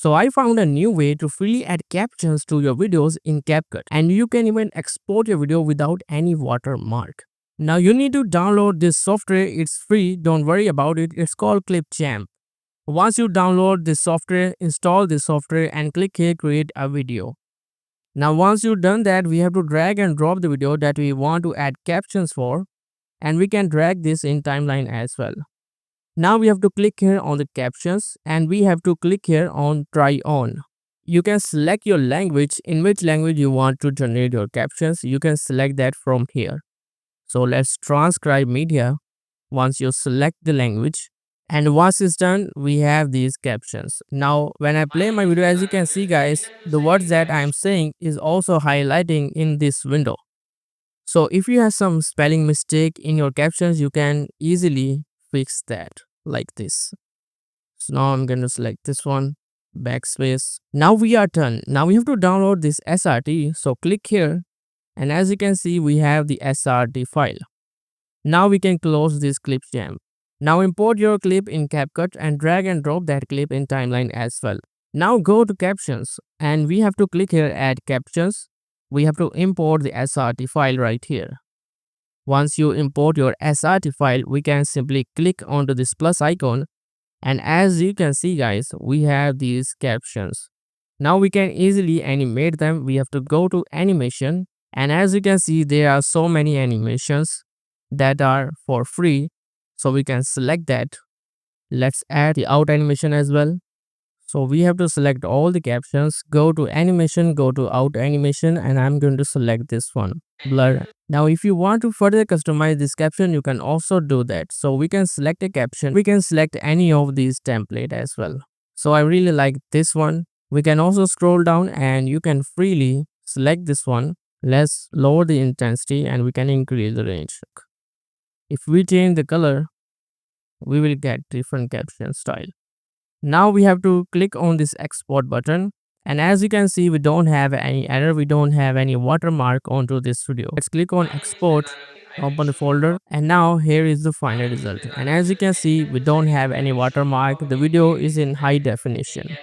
So I found a new way to freely add captions to your videos in Capcut, and you can even export your video without any watermark. Now you need to download this software. It's free, don't worry about it. It's called Caption. Once you download this software, install this software and click here create a video. Now once you've done that, we have to drag and drop the video that we want to add captions for, and we can drag this in timeline as well. Now we have to click here on the captions and we have to click here on try on. You can select your language, in which language you want to generate your captions. You can select that from here. So let's transcribe media. Once you select the language, and once it's done, we have these captions. Now when I play my video, as you can see guys, the words that I am saying is also highlighting in this window. So if you have some spelling mistake in your captions, you can easily fix that like this. So now I'm going to select this one, backspace. Now we are done. Now we have to download this SRT. So click here, and as you can see, we have the SRT file. Now we can close this clip jam. Now import your clip in Capcut and drag and drop that clip in timeline as well. Now go to captions and we have to click here add captions. We have to import the SRT file right here. Once you import your SRT file, we can simply click onto this plus icon, and as you can see guys, we have these captions. Now we can easily animate them. We have to go to animation, and as you can see, there are so many animations that are for free, so we can select that. Let's add the out animation as well. So we have to select all the captions, go to animation, go to out animation, and I'm going to select this one, blur. Now if you want to further customize this caption, you can also do that. So we can select a caption, we can select any of these template as well. So I really like this one. We can also scroll down and you can freely select this one. Let's lower the intensity and we can increase the range. If we change the color, we will get different caption style. Now we have to click on this export button, and as you can see, we don't have any error, we don't have any watermark onto this video. Let's click on export, open the folder, and now here is the final result. And as you can see, we don't have any watermark. The video is in high definition.